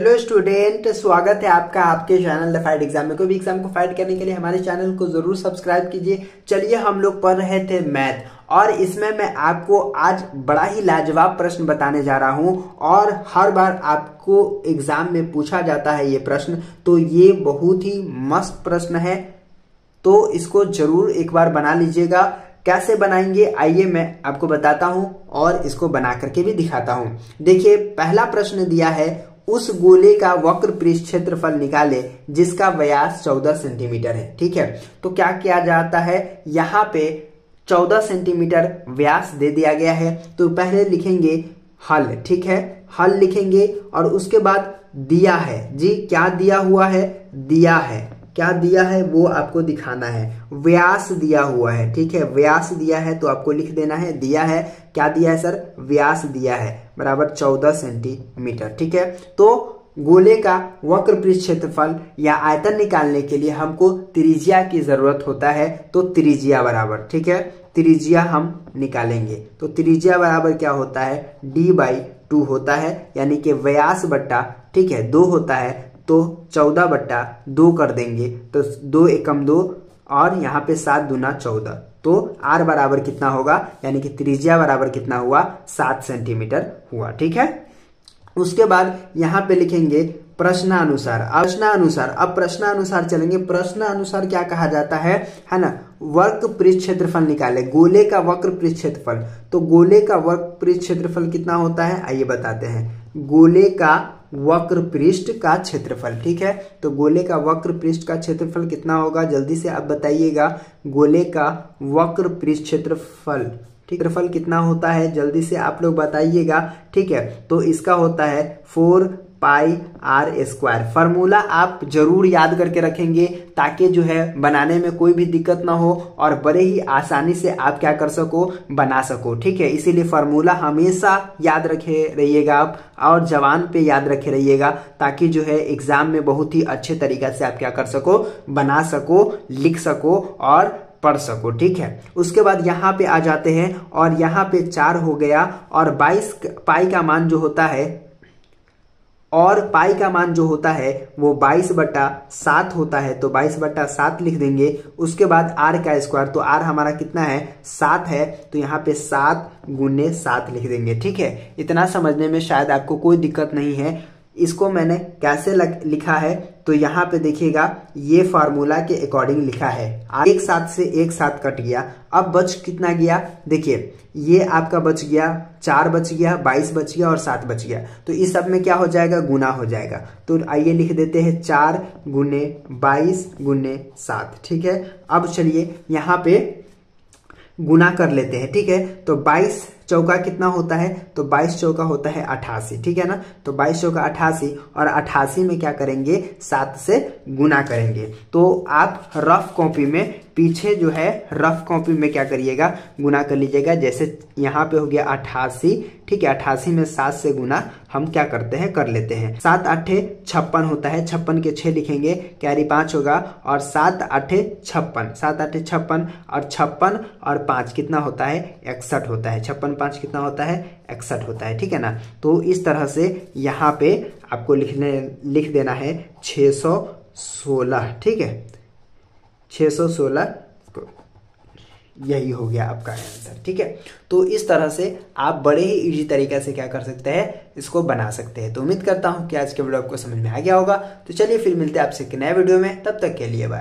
Hello student, स्वागत है आपका आपके चैनल द फाइट एग्जाम में। कोई भी एग्जाम को फाइट करने के लिए हमारे चैनल को जरूर सब्सक्राइब कीजिए। चलिए, हम लोग पढ़ रहे थे मैथ और इसमें मैं आपको आज बड़ा ही लाजवाब प्रश्न बताने जा रहा हूं और हर बार आपको एग्जाम में पूछा जाता है ये प्रश्न, तो ये बहुत ही मस्त प्रश्न है, तो इसको जरूर एक बार बना लीजिएगा। कैसे बनाएंगे आइए मैं आपको बताता हूं और इसको बना करके भी दिखाता हूं। देखिए, पहला प्रश्न दिया है, उस गोले का वक्र पृष्ठ क्षेत्रफल निकाले जिसका व्यास 14 सेंटीमीटर है। ठीक है, तो क्या किया जाता है, यहाँ पे 14 सेंटीमीटर व्यास दे दिया गया है, तो पहले लिखेंगे हल। ठीक है, हल लिखेंगे और उसके बाद दिया है जी, क्या दिया हुआ है, दिया है, क्या दिया है वो आपको दिखाना है। व्यास दिया हुआ है, ठीक है, व्यास दिया है तो आपको लिख देना है दिया है। क्या दिया है सर, व्यास दिया है बराबर 14 सेंटीमीटर। ठीक है, तो गोले का वक्र पृष्ठ क्षेत्रफल या आयतन निकालने के लिए हमको त्रिज्या की जरूरत होता है, तो त्रिज्या बराबर, ठीक है, त्रिज्या हम निकालेंगे। तो त्रिज्या बराबर क्या होता है, d/2 होता है, यानी कि व्यास बट्टा, ठीक है, 2 होता है, तो 14/2 कर देंगे, तो 2 एकम 2 और यहाँ पे 7 दूना 14, तो r बराबर कितना होगा, यानी कि त्रिज्या बराबर कितना हुआ, 7 सेंटीमीटर हुआ। ठीक है, उसके बाद यहाँ पे लिखेंगे प्रश्नानुसार। अब प्रश्नानुसार चलेंगे। प्रश्नानुसार क्या कहा जाता है ना, वक्र पृष्ठ क्षेत्रफल निकाले, गोले का वक्र पृष्ठ क्षेत्रफल। तो गोले का वक्र पृष्ठ क्षेत्रफल कितना होता है, आइए बताते हैं। गोले का वक्र पृष्ठ का क्षेत्रफल, ठीक है, तो गोले का वक्र पृष्ठ का क्षेत्रफल कितना होगा, जल्दी से आप बताइएगा। गोले का वक्र पृष्ठ क्षेत्रफल, क्षेत्रफल कितना होता है, जल्दी से आप लोग बताइएगा। ठीक है, तो इसका होता है 4πr²। फॉर्मूला आप जरूर याद करके रखेंगे ताकि जो है बनाने में कोई भी दिक्कत ना हो और बड़े ही आसानी से आप क्या कर सको, बना सको। ठीक है, इसीलिए फॉर्मूला हमेशा याद रखे रहिएगा आप और जवान पे याद रखे रहिएगा, ताकि जो है एग्जाम में बहुत ही अच्छे तरीका से आप क्या कर सको, बना सको, लिख सको और पढ़ सको। ठीक है, उसके बाद यहाँ पे आ जाते हैं और यहाँ पे 4 हो गया और 22 पाई का मान जो होता है, और पाई का मान जो होता है वो 22/7 होता है, तो 22/7 लिख देंगे। उसके बाद r का स्क्वायर, तो r हमारा कितना है, 7 है, तो यहाँ पे 7 × 7 लिख देंगे। ठीक है, इतना समझने में शायद आपको कोई दिक्कत नहीं है। इसको मैंने कैसे लिखा है, तो यहाँ पे देखिएगा, ये फार्मूला के अकॉर्डिंग लिखा है। एक साथ से एक साथ कट गया, अब बच कितना गया, देखिए ये आपका बच गया, 4 बच गया, 22 बच गया और 7 बच गया, तो इस सब में क्या हो जाएगा, गुना हो जाएगा। तो आइए लिख देते हैं 4 × 22 × 7। ठीक है, अब चलिए यहाँ पे गुना कर लेते हैं। ठीक है, तो 22 चौका कितना होता है, तो 22 चौका होता है 88। ठीक है ना, तो 22 चौका 88 और 88 में क्या करेंगे, 7 से गुना करेंगे। तो आप रफ कॉपी में पीछे जो है रफ कॉपी में क्या करिएगा, गुना कर लीजिएगा। जैसे यहाँ पे हो गया 88, ठीक है, 88 में 7 से गुना हम क्या करते हैं, कर लेते हैं। 7 8 56 होता है, 56 के 6 लिखेंगे, कैरी 5 होगा और 7 8 56, 7 8 56 और 56 और 5 कितना होता है, 61 होता है। 56 5 कितना होता है, 61 होता है। ठीक है ना, तो इस तरह से यहाँ पे आपको लिख देना है 616। ठीक है, 616, यही हो गया आपका आंसर। ठीक है, तो इस तरह से आप बड़े ही इजी तरीके से क्या कर सकते हैं, इसको बना सकते हैं। तो उम्मीद करता हूं कि आज के वीडियो आपको समझ में आ गया होगा। तो चलिए फिर मिलते हैं आपसे एक नए वीडियो में, तब तक के लिए बाय।